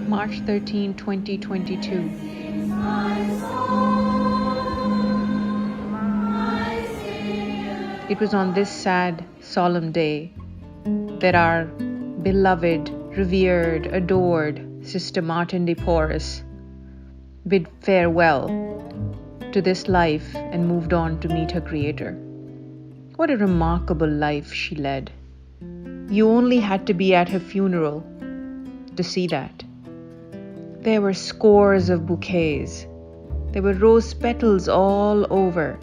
March 13, 2022. It was on this sad, solemn day that our beloved, revered, adored Sister Martin de Porres bid farewell to this life and moved on to meet her Creator. What a remarkable life she led. You only had to be at her funeral to see that. There were scores of bouquets. There were rose petals all over.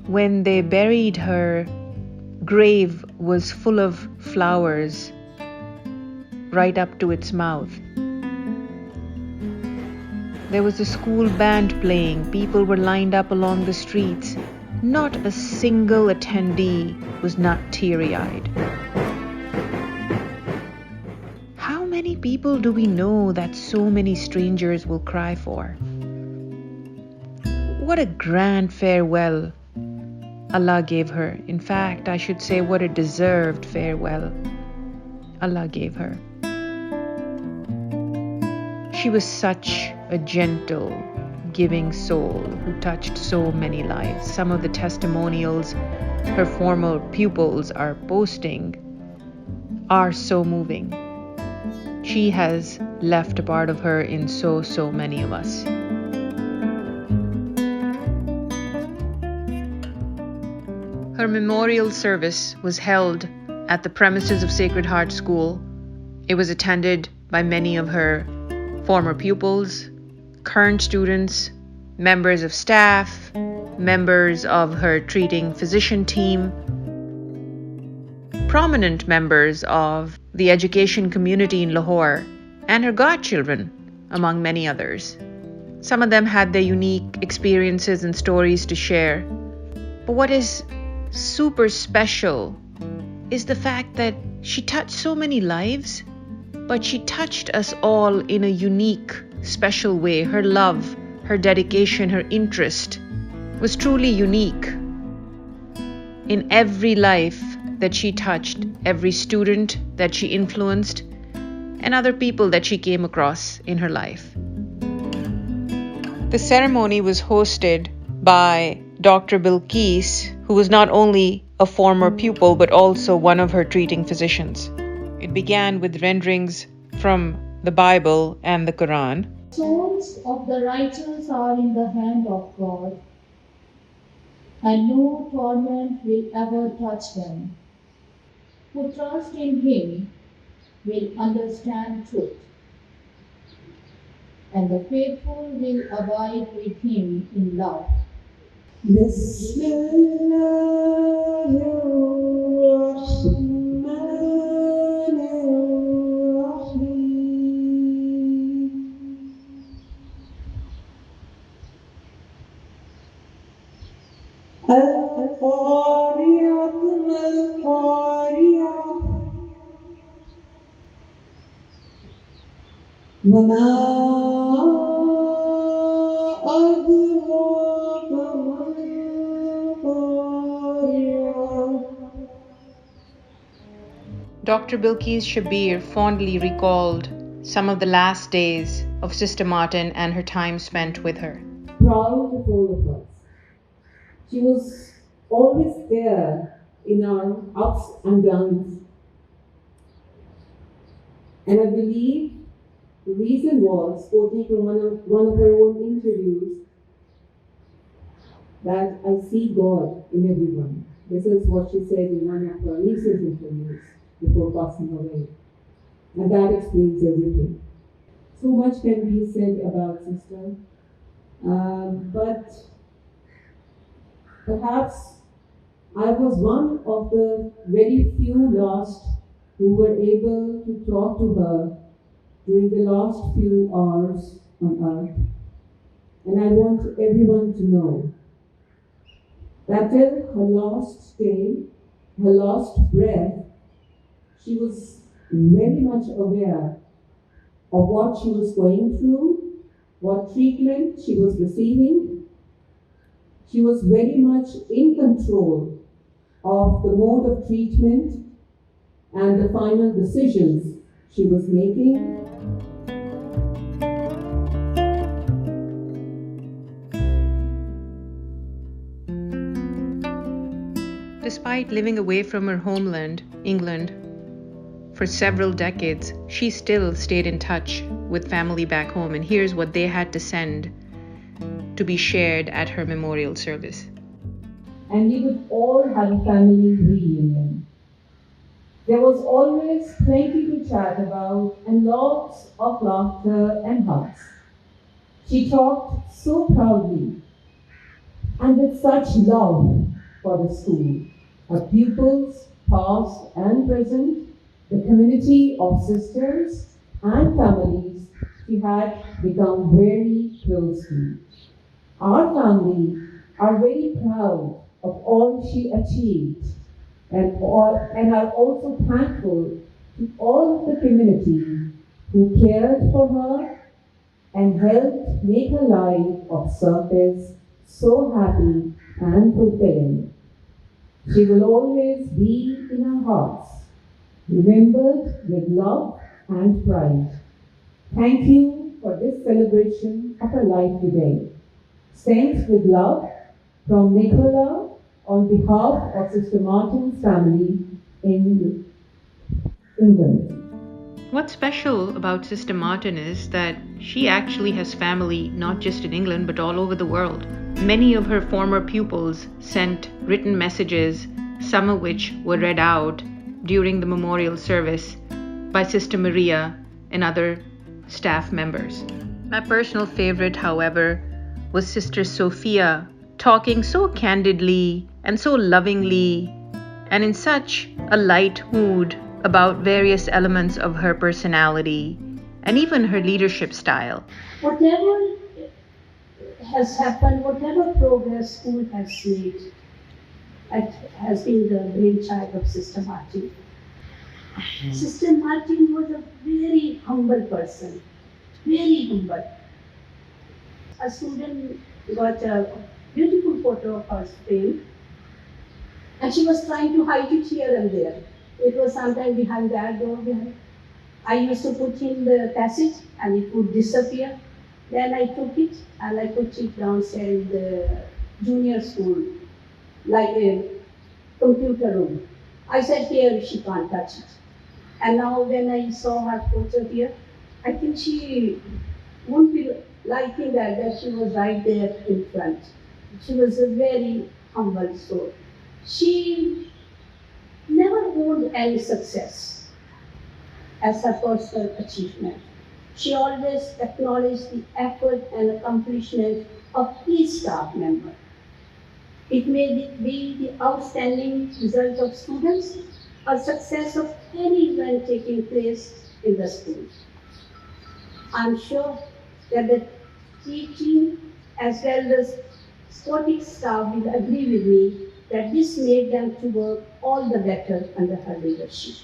When they buried her, grave was full of flowers right up to its mouth. There was a school band playing. People were lined up along the streets. Not a single attendee was not teary-eyed. How many people do we know that so many strangers will cry for? What a grand farewell Allah gave her. In fact, I should say what a deserved farewell Allah gave her. She was such a gentle, giving soul who touched so many lives. Some of the testimonials her former pupils are posting are so moving. She has left a part of her in so many of us. Her memorial service was held at the premises of Sacred Heart School. It was attended by many of her former pupils, current students, members of staff, members of her treating physician team, prominent members of the education community in Lahore, and her godchildren, among many others. Some of them had their unique experiences and stories to share. But what is super special is the fact that she touched so many lives, but she touched us all in a unique, special way. Her love, her dedication, her interest was truly unique. In every life that she touched, every student that she influenced, and other people that she came across in her life. The ceremony was hosted by Dr. Kees, who was not only a former pupil but also one of her treating physicians. It began with renderings from the Bible and the Quran. Souls of the righteous are in the hand of God, and no torment will ever touch them. Who trust in Him will understand truth, and the faithful will abide with Him in love. Dr. Bilkis Shabir fondly recalled some of the last days of Sister Martin and her time spent with her. Proud of all of us. She was always there in our ups and downs. And I believe the reason was, quoting from one of her own interviews, that I see God in everyone. This is what she said in one of her recent interviews before passing away. And that explains everything. So much can be said about Sister, but perhaps I was one of the very few lost who were able to talk to her during the last few hours on earth. And I want everyone to know that till her last day, her last breath, she was very much aware of what she was going through, what treatment she was receiving. She was very much in control of the mode of treatment and the final decisions she was making. Despite living away from her homeland, England, for several decades, she still stayed in touch with family back home, and here's what they had to send to be shared at her memorial service. And we would all have a family reunion. There was always plenty to chat about and lots of laughter and hugs. She talked so proudly and with such love for the school, her pupils, past and present, the community of sisters and families she had become very close to. Our family are very proud of all she achieved and are also thankful to all of the community who cared for her and helped make her life of service so happy and fulfilling. She will always be in our hearts, remembered with love and pride. Thank you for this celebration of her life today. Sent with love from Nicola on behalf of Sister Martin's family in England. What's special about Sister Martin is that she actually has family not just in England but all over the world. Many of her former pupils sent written messages, some of which were read out during the memorial service by Sister Maria and other staff members. My personal favorite, however, was Sister Sophia talking so candidly and so lovingly and in such a light mood about various elements of her personality and even her leadership style. Whatever has happened, whatever progress school has made, it has been the brainchild of Sister Martin. Sister Martin was a very humble person, very humble. A student got a beautiful photo of her framed, and she was trying to hide it here and there. It was sometimes behind that door. I used to put in the passage and it would disappear. Then I took it and I put it downstairs in the junior school, like a computer room. I said, here she can't touch it. And now when I saw her photo here, I think she wouldn't be liking that she was right there in front. She was a very humble soul. She never owned any success as her personal achievement. She always acknowledged the effort and accomplishment of each staff member. It may be the outstanding result of students or success of any event taking place in the school. I'm sure that the teaching as well as sporting staff will agree with me that this made them to work all the better under her leadership.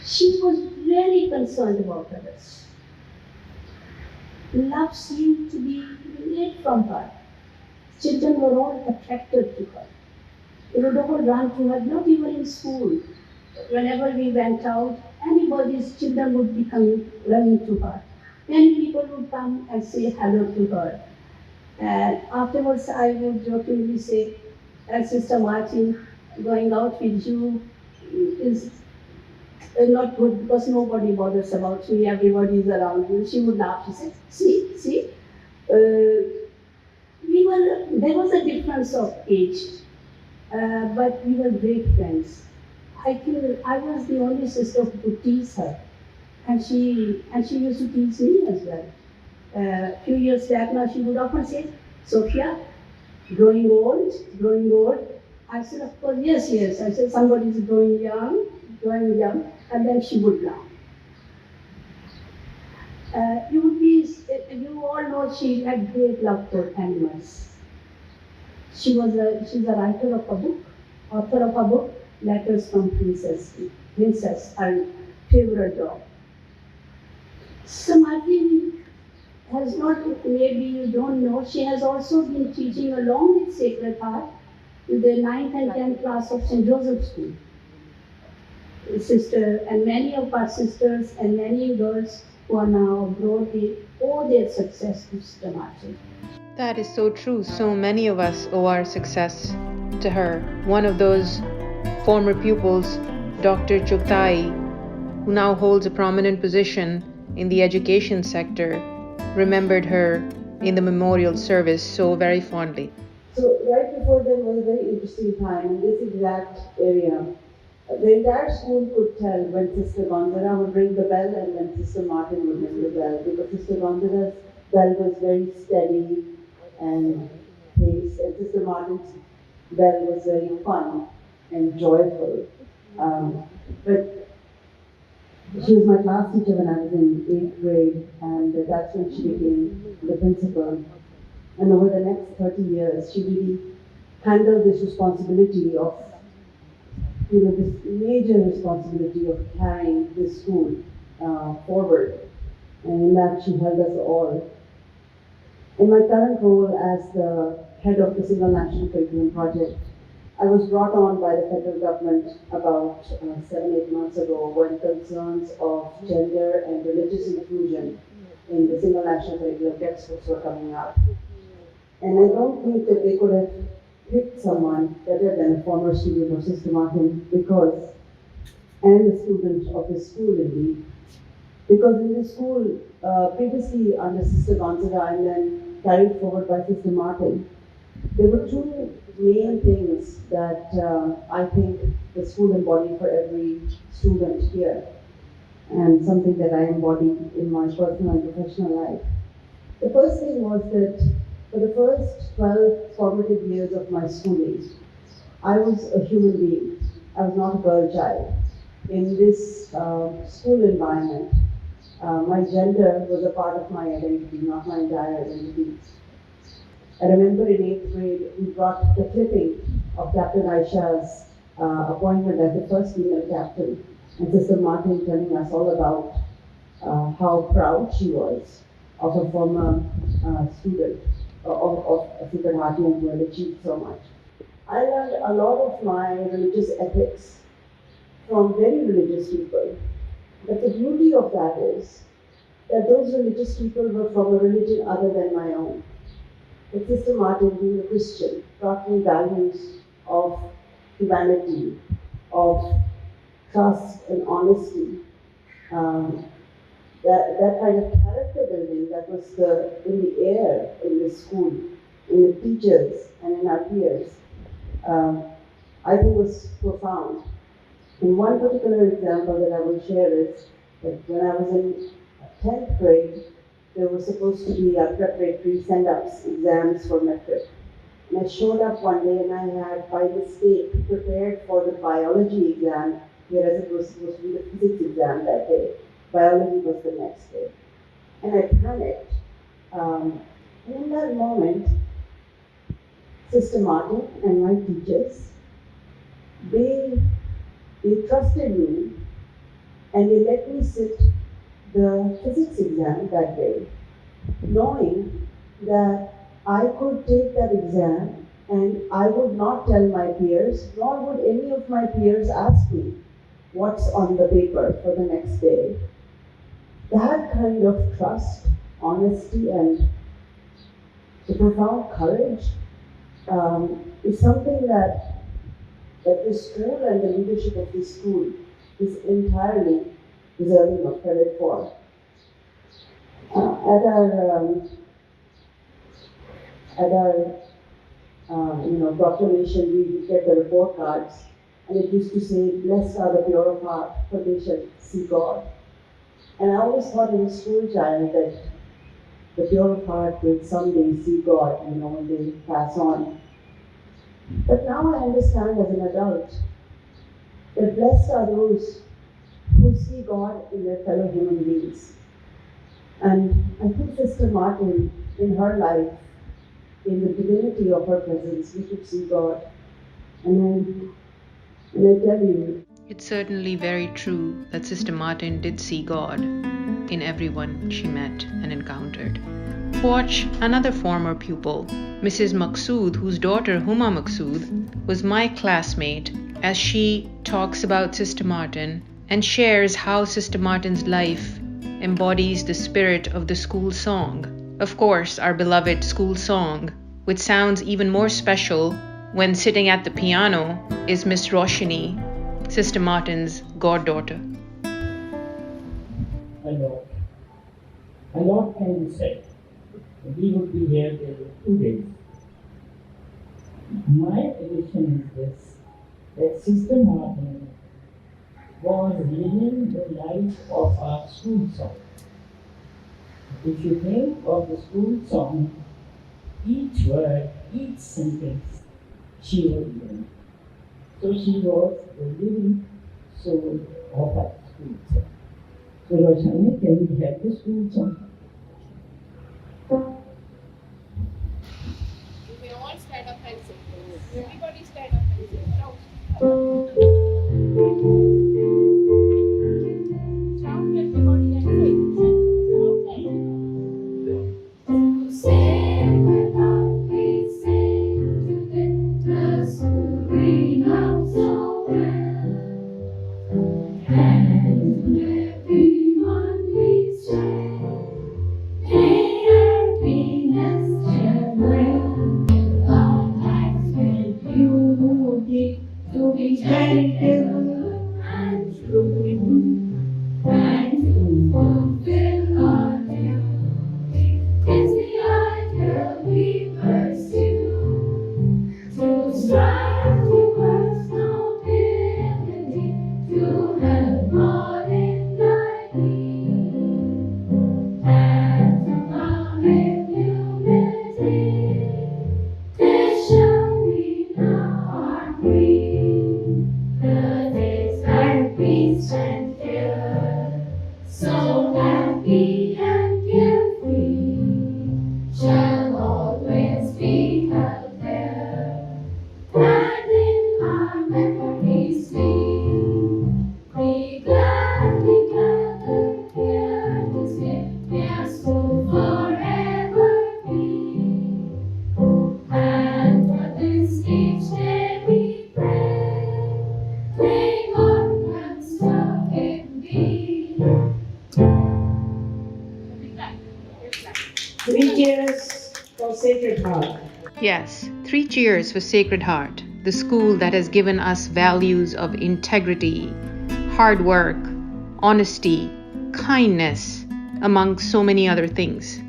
She was very concerned about others. Love seemed to be innate from her. Children were all attracted to her. They would all run to her, not even in school. Whenever we went out, anybody's children would be coming, running to her. Many people would come and say hello to her. And afterwards, I would jokingly say, Sister Martin, going out with you is not good because nobody bothers about me, everybody is around you. She would laugh, she said, see, there was a difference of age, but we were great friends. I think I was the only sister who could tease her, and she used to tease me as well. A few years back now, she would often say, Sophia, growing old. I said, of course, yes. I said, somebody's growing young, and then she would laugh. You all know she had great love for animals. She's a writer of a book, author of a book, Letters from Princess, her favorite dog. So Martin has not, maybe you don't know, she has also been teaching along with Sacred Heart to the 9th and 10th class of St. Joseph's School. sister, and many of our sisters and many girls who are now abroad, they owe their success to Sister Martin. That is so true. So many of us owe our success to her. One of those former pupils, Dr. Chugh, who now holds a prominent position in the education sector, remembered her in the memorial service so very fondly. So right before them was a very interesting time in this exact area. The entire school could tell when Sister Gonzala would ring the bell and when Sister Martin would ring the bell, because Sister Gonzala's bell was very steady and pace, and Sister Martin's bell was very fun and joyful. But she was my class teacher when I was in 8th grade, and that's when she became the principal. And over the next 30 years, she really handled this responsibility of, this major responsibility of carrying this school forward. And in that, she held us all. In my current role as the head of the Single National Curriculum Project, I was brought on by the federal government about 7-8 months ago when concerns of gender and religious inclusion in the Single National Curriculum textbooks were coming up. And I don't think that they could have picked someone better than a former student of Sister Martin and a student of the school indeed. Because in the school, previously under Sister Gonzaga and then carried forward by Sister Martin, there were two main things that I think the school embodied for every student here, and something that I embody in my personal and professional life. The first thing was that for the first 12 formative years of my schooling, I was a human being. I was not a girl child. In this school environment, my gender was a part of my identity, not my entire identity. I remember in 8th grade, we brought the clipping of Captain Aisha's appointment as the first female captain, and Sister Martin telling us all about how proud she was of a former student of Sister Martin who had achieved so much. I learned a lot of my religious ethics from very religious people. But the beauty of that is that those religious people were from a religion other than my own. But Sister Martin, being a Christian, taught me values of humanity, of trust and honesty. That kind of character building that was in the air in the school, in the teachers and in our peers, I think was profound. And one particular example that I will share is that when I was in 10th grade, there was supposed to be a preparatory send-ups exams for metric. And I showed up one day and I had, by mistake, prepared for the biology exam, whereas it was supposed to be the physics exam that day. Biology was the next day. And I panicked. And in that moment, Sister Martin and my teachers, they trusted me and they let me sit the physics exam that day, knowing that I could take that exam and I would not tell my peers, nor would any of my peers ask me what's on the paper for the next day. That kind of trust, honesty, and the profound courage is something that the school and the leadership of this school is entirely deserving of credit for. At our proclamation, we get the report cards, and it used to say, "Blessed are the pure of heart, for they shall see God." And I always thought as a school child that the pure of heart will someday see God, when they pass on. But now I understand as an adult that blessed are those who see God in their fellow human beings. And I think Sister Martin, in her life, in the divinity of her presence, we could see God. And I tell you, It's certainly very true that Sister Martin did see God in everyone she met and encountered. Watch another former pupil, Mrs. Maksood, whose daughter Huma Maksood was my classmate as she talks about Sister Martin and shares how Sister Martin's life embodies the spirit of the school song. Of course, our beloved school song, which sounds even more special when sitting at the piano, is Miss Roshini, Sister Martin's goddaughter. A lot can be said. We would be here till 2 days. My addition is this, that Sister Martin was living the life of our school song. If you think of the school song, each word, each sentence, she was living. So she was the living soul of our school song. So Roshani, can we have the school song? You may all stand up and sing. Everybody stand up and sing. Shout, everybody, and sing. Sing without we sing today, the school we love so well. And everyone we say, may happiness share well. Fill our lives with beauty, to be faithful and true, and to fulfill our duty is the ideal we pursue. To strive towards nobility, to help all in thy need, and to love in humility, this shall be now our creed. The days that we spend here, so happy and carefree, shall always be held there, and in our memories we gladly gather here to say, may our school forever be. And for this each day we pray, may God grant so it be. 3 cheers for Sacred Heart. Yes, 3 cheers for Sacred Heart, the school that has given us values of integrity, hard work, honesty, kindness, among so many other things.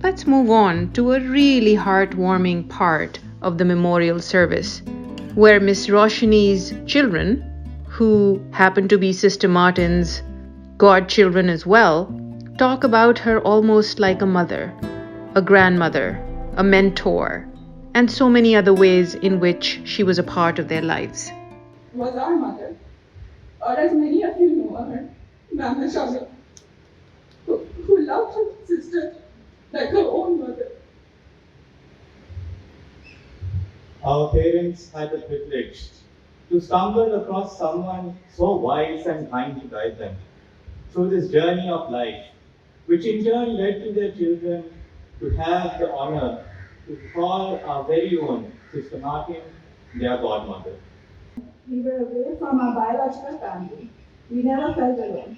Let's move on to a really heartwarming part of the memorial service, where Miss Roshini's children, who happen to be Sister Martin's godchildren as well, talk about her almost like a mother, a grandmother, a mentor, and so many other ways in which she was a part of their lives. Was our mother, or as many of you know her, Mama Chugh, who loved her sister like her own mother. Our parents had the privilege to stumble across someone so wise and kind to guide them through this journey of life, which in turn led to their children to have the honor to call our very own Sister Martin their godmother. We were away from our biological family. We never felt alone.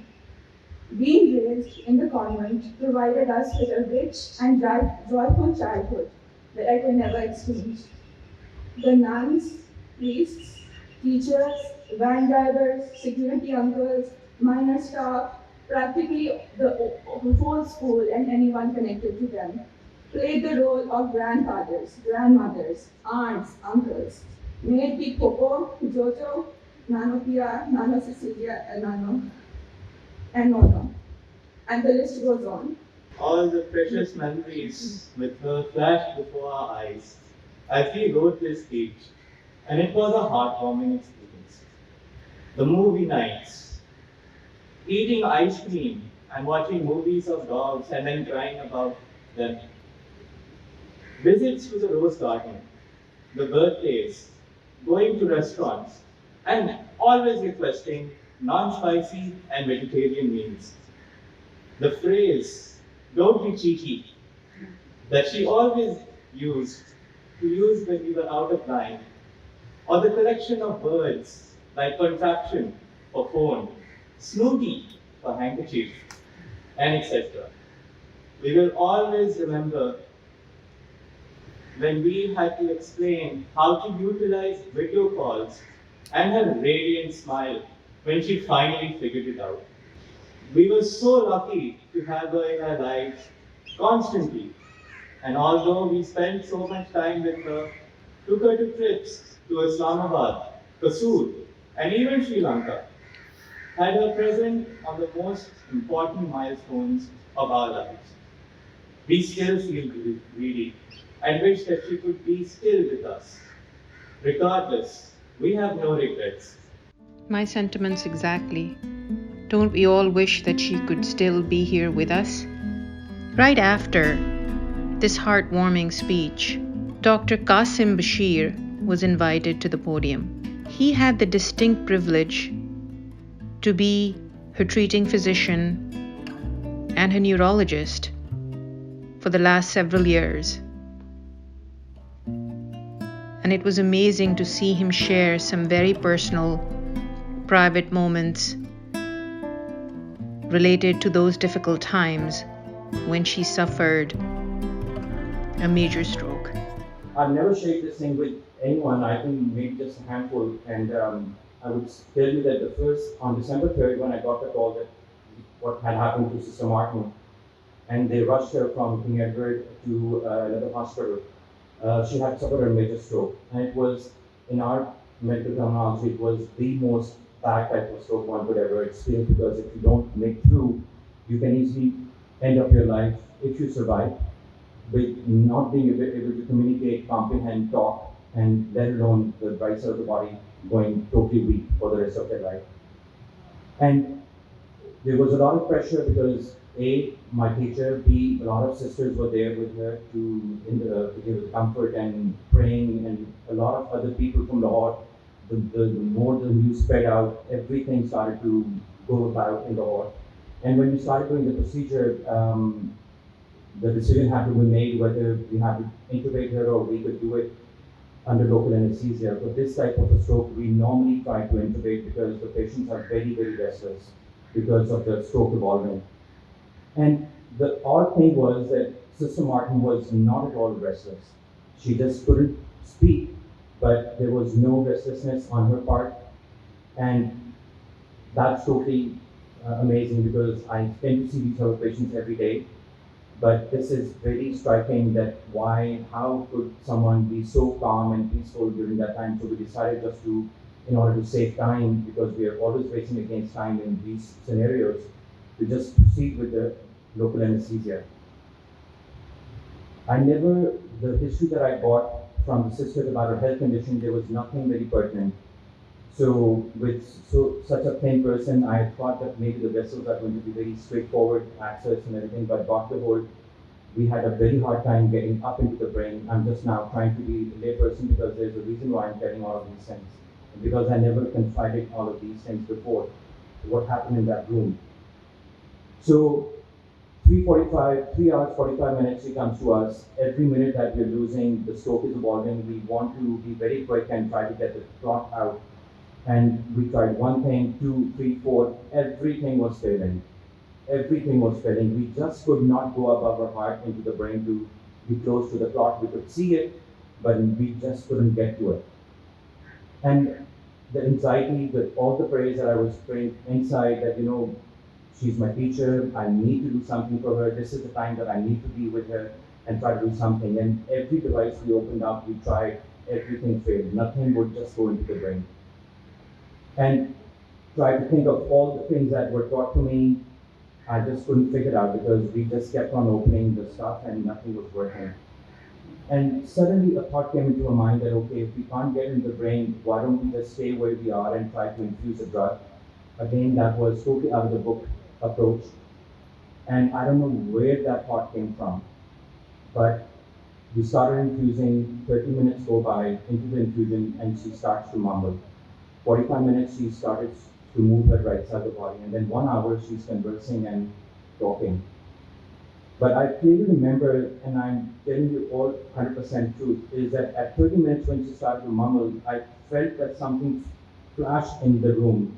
Being raised in the convent provided us with a rich and joyful childhood that I could never experience. The nuns, priests, teachers, van drivers, security uncles, minor staff, practically the whole school and anyone connected to them, played the role of grandfathers, grandmothers, aunts, uncles, may it be Coco, Jojo, Nano Pia, Nano Cecilia, and Nono. And the list goes on. All the precious memories with her flashed before our eyes as we wrote this speech, and it was a heartwarming experience. The movie nights, eating ice cream and watching movies of dogs and then crying about them. Visits to the rose garden, the birthdays, going to restaurants, and always requesting non-spicy and vegetarian meals. The phrase, "don't be cheeky," that she always used to use when we were out of line, or the collection of words like contraption for phone, snooty for handkerchief, and etc. We will always remember when we had to explain how to utilize video calls and her radiant smile when she finally figured it out. We were so lucky to have her in our lives constantly, and although we spent so much time with her, took her to trips to Islamabad, Maksood, and even Sri Lanka, had her present on the most important milestones of our lives. We still feel greedy and wish that she could be still with us. Regardless, we have no regrets. My sentiments exactly. Don't we all wish that she could still be here with us? Right after this heartwarming speech, Dr. Qasim Bashir was invited to the podium. He had the distinct privilege to be her treating physician and her neurologist for the last several years. And it was amazing to see him share some very personal, private moments related to those difficult times when she suffered a major stroke. I've never shared this thing with anyone. I think maybe just a handful. And I would tell you that on December 3rd, when I got the call that what had happened to Sister Martin, and they rushed her from King Edward to another hospital. She had suffered a major stroke, and it was, in our medical terminology, it was the most bad type of stroke one could ever experience, because if you don't make through, you can easily end up your life, if you survive, with not being able to communicate, comprehend, talk, and let alone the right side of the body going totally weak for the rest of their life. And there was a lot of pressure because A, my teacher, B, a lot of sisters were there with her to give her comfort and praying, and a lot of other people from Lahore. The more the news spread out, everything started to go about in Lahore. And when we started doing the procedure, the decision had to be made whether we had to intubate her or we could do it under local anesthesia. For this type of a stroke, we normally try to intubate because the patients are very, very restless because of the stroke evolving. And the odd thing was that Sister Martin was not at all restless. She just couldn't speak, but there was no restlessness on her part. And that's totally amazing, because I tend to see these sort of patients every day. But this is very striking that how could someone be so calm and peaceful during that time? So we decided just to, in order to save time, because we are always racing against time in these scenarios, to just proceed with the local anesthesia. The history that I got from the sisters about her health condition, there was nothing very pertinent. So with such a thin person, I thought that maybe the vessels are going to be very straightforward access and everything, but got the whole, we had a very hard time getting up into the brain. I'm just now trying to be a layperson because there's a reason why I'm telling all of these things. Because I never confided all of these things before. What happened in that room? So 3 hours, 45 minutes, she comes to us. Every minute that we're losing, the stroke is evolving. We want to be very quick and try to get the clot out. And we tried 1 thing, 2, 3, 4, everything was failing. Everything was failing. We just could not go above our heart into the brain to be close to the clot. We could see it, but we just couldn't get to it. And the anxiety, with all the prayers that I was praying inside, that, she's my teacher, I need to do something for her. This is the time that I need to be with her and try to do something. And every device we opened up, we tried, everything failed. Nothing would just go into the brain. And tried to think of all the things that were taught to me. I just couldn't figure it out because we just kept on opening the stuff and nothing was working. And suddenly a thought came into my mind that, okay, if we can't get in the brain, why don't we just stay where we are and try to infuse a drug? Again, that was totally out of the book approach. And I don't know where that thought came from, but we started infusing, 30 minutes go by into the infusion, and she starts to mumble. 45 minutes, she started to move her right side of the body, and then 1 hour, she's conversing and talking. But I clearly remember, and I'm telling you all 100% truth, is that at 30 minutes when she started to mumble, I felt that something flashed in the room.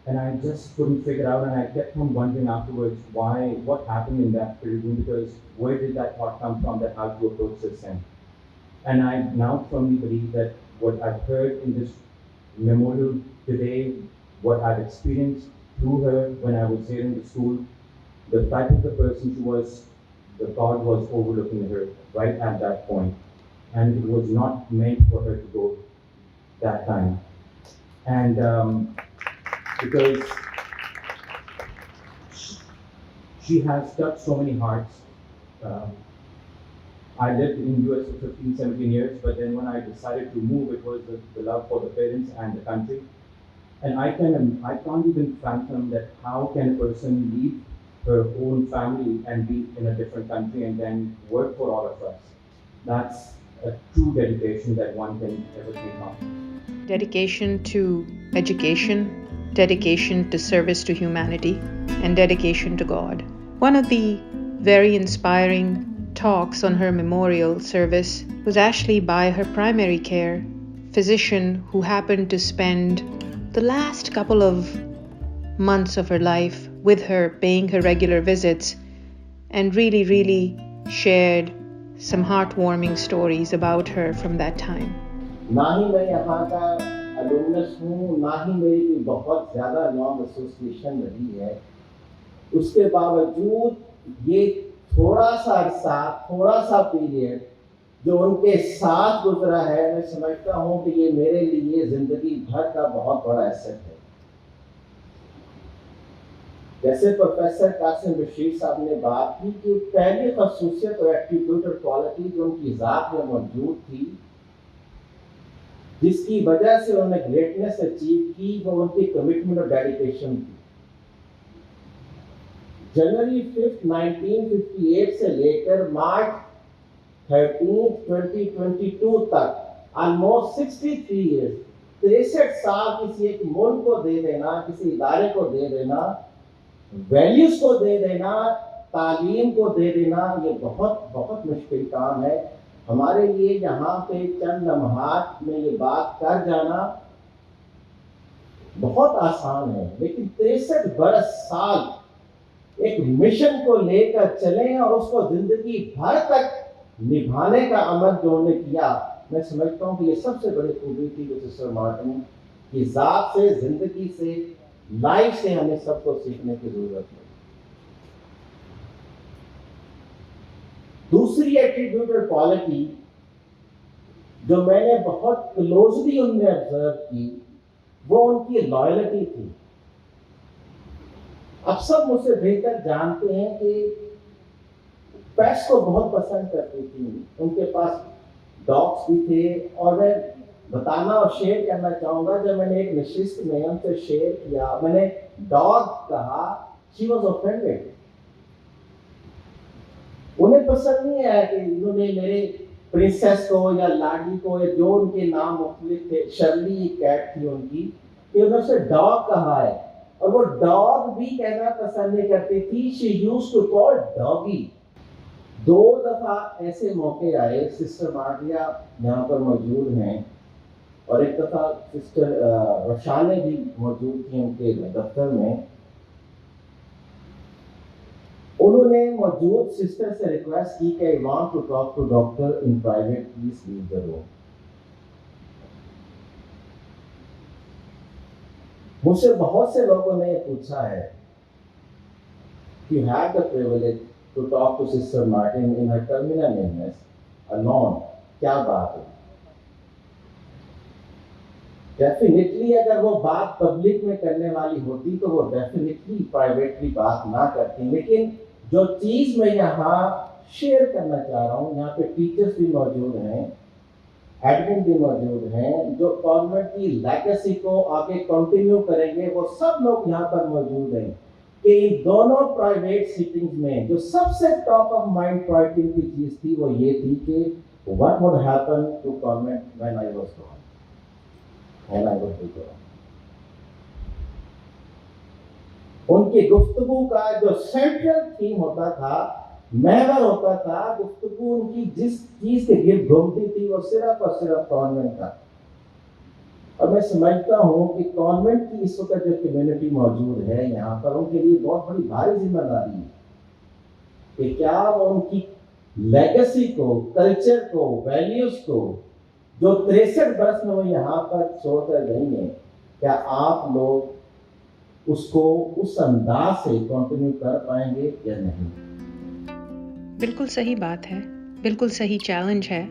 And I just couldn't figure out, and I kept on wondering afterwards what happened in that room, because where did that thought come from that how to approach this thing? And I now firmly believe that what I've heard in this memorial today, what I've experienced through her when I was here in the school, the type of the person she was, the God was overlooking her right at that point. And it was not meant for her to go that time. And because she has touched so many hearts. I lived in US for 15, 17 years, but then when I decided to move, it was the love for the parents and the country. And I can't even fathom that how can a person leave her own family and be in a different country and then work for all of us. That's a true dedication that one can ever think of. Dedication to education, dedication to service to humanity, and dedication to God. One of the very inspiring talks on her memorial service was actually by her primary care physician, who happened to spend the last couple of months of her life with her, paying her regular visits, and really shared some heartwarming stories about her from that time. ना ही मैं यहाँ का alumnus हूँ, ना ही मेरी कोई बहुत ज़्यादा लॉन्ग एसोसिएशन रही है, उसके बावजूद ये थोड़ा सा अरसा, थोड़ा सा पीरियड जो उनके साथ गुजरा है, मैं समझता हूँ कि ये मेरे लिए ज़िंदगी भर का बहुत बड़ा एसेट है। जैसे प्रोफेसर कासिम बशीर साहब ने बात की कि पहली खसूसियत और एट्रीब्यूट और क्वालिटी जो उनकी ज़ात में मौजूद थी, जिसकी वजह से उन्होंने ग्रेटनेस अचीव की, वो उनकी कमिटमेंट और डेडिकेशन थी। जनवरी 5, 1958 से लेकर मार्च 13, 2022 तक ऑलमोस्ट 63 ईयर्स, 63 साल किसी एक मुल्क को दे देना, किसी इदारे को दे देना, वैल्यूज को दे देना, तालीम को दे देना, ये बहुत बहुत मुश्किल काम है। हमारे लिए यहाँ पे चंद लम्हात में ये बात कर जाना बहुत आसान है, लेकिन 63 बरस साल एक मिशन को लेकर चलें और उसको जिंदगी भर तक निभाने का अमल जो उन्होंने किया, मैं समझता हूँ कि ये सबसे बड़ी खूबी थी जो सिस्टर मार्टिन की ज़ात से, जिंदगी से, लाइफ से हमें सबको सीखने की जरूरत है। दूसरी एट्रीब्यूट और क्वालिटी जो मैंने बहुत क्लोजली उनमें ऑब्जर्व की, वो उनकी लॉयल्टी थी। अब सब मुझसे बेहतर जानते हैं कि पेट्स को बहुत पसंद करती थी, उनके पास डॉग्स भी थे। और मैं बताना और शेयर करना चाहूँगा, जब मैंने एक नशिस्त में उनसे शेयर किया, मैंने डॉग कहा, शी वॉज ऑफेंडेड। उन्हें पसंद नहीं आया कि उन्होंने मेरे प्रिंसेस को या लाडी को या जो उनके नाम मुख्तलिफ थे, शर्ली कैट थी उनकी, कि उन्होंने उसे डॉग कहा है, और वो डॉग भी कहना पसंद नहीं करती थी। She used to call doggy. 2 दफा ऐसे मौके आए, सिस्टर मार्टिया यहाँ पर मौजूद हैं, और एक दफा सिस्टर रोशाने भी मौजूद थी उनके दफ्तर में। उन्होंने मौजूद सिस्टर से रिक्वेस्ट की कि I want to talk to doctor in private, please leave the room. मुझसे बहुत से लोगों ने पूछा है कि you have the privilege to talk to sister Martin in her terminal illness alone, क्या बात है? डेफिनेटली अगर वो बात पब्लिक में करने वाली होती तो वो डेफिनेटली प्राइवेटली बात ना करती। लेकिन जो चीज़ मैं यहाँ शेयर करना चाह रहा हूँ, यहाँ पे टीचर्स भी मौजूद हैं, एडमिन भी मौजूद हैं, जो गवर्नमेंट की लेगेसी को आगे कंटिन्यू करेंगे, वो सब लोग यहाँ पर मौजूद हैं। कि इन दोनों प्राइवेट सीटिंग्स में जो सबसे टॉप ऑफ माइंड प्रायोरिटी की चीज़ थी, वो ये थी कि what would happen to government when I was gone. उनकी गुफ्तगू का जो सेंट्रल थीम होता था महवर होता था, गुफ्तगू उनकी जिस चीज के गिर्द घूमती थी वो सिर्फ और सिर्फ कॉन्वेंट का। और मैं समझता हूँ कि कॉन्वेंट की इस वक्त जो कम्युनिटी मौजूद है यहाँ पर, उनके लिए बहुत बड़ी भारी जिम्मेदारी है कि क्या वो उनकी लेगेसी को, कल्चर को, वैल्यूज को जो 63 बरस में वो यहाँ पर छोड़कर गई हैं, क्या आप लोग उसको उस अंदाज से कंटिन्यू कर पाएंगे या नहीं? बिल्कुल सही बात है, बिल्कुल सही चैलेंज है।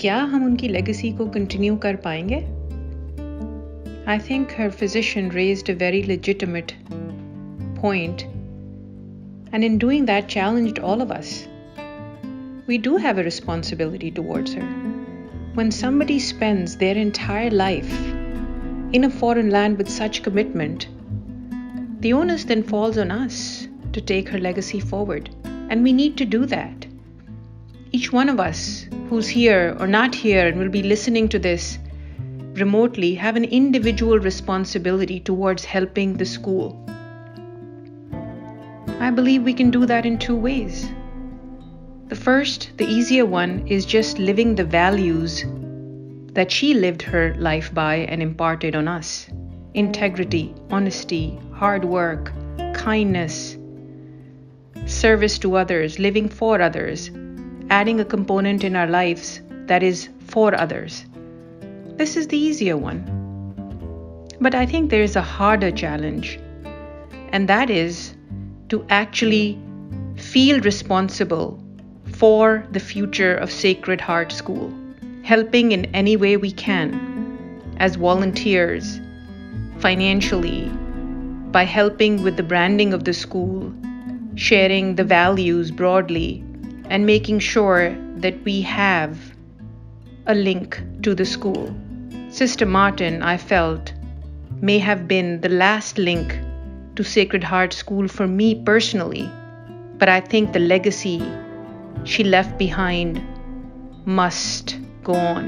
क्या हम उनकी लेगेसी को कंटिन्यू कर पाएंगे? I think her physician raised a very legitimate point, and in doing that challenged all of us. We do have a responsibility towards her. When somebody spends their entire life in a foreign land with such commitment, the onus then falls on us to take her legacy forward, and we need to do that. Each one of us who's here or not here and will be listening to this remotely have an individual responsibility towards helping the school. I believe we can do that in two ways. The first, the easier one, is just living the values that she lived her life by and imparted on us. Integrity, honesty, hard work, kindness, service to others, living for others, adding a component in our lives that is for others. This is the easier one. But I think there is a harder challenge, and that is to actually feel responsible for the future of Sacred Heart School, helping in any way we can as volunteers, financially, by helping with the branding of the school, sharing the values broadly, and making sure that we have a link to the school. Sister Martin, I felt, may have been the last link to Sacred Heart School for me personally, but I think the legacy she left behind must go on.